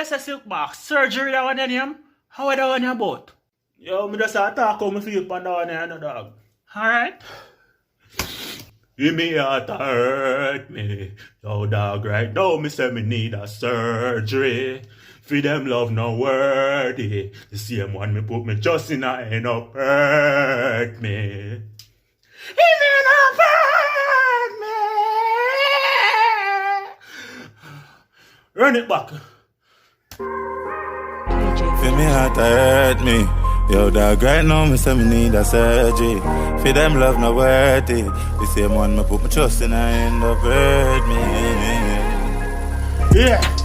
you say silk box? Surgery that one name? How are that one about? Yo, me just talk how me feel upon that one no dog. Alright? Give me heart to hurt me. Yo dog right now me say me need a surgery. For them love no worthy. The same one me put me just in a end up hurt me. It end up hurt me. Run it back. For me heart to hurt me. Yo dog right now me say me need a surgery. For them love no worthy. The same one me put me trust in a end up hurt me. Yeah.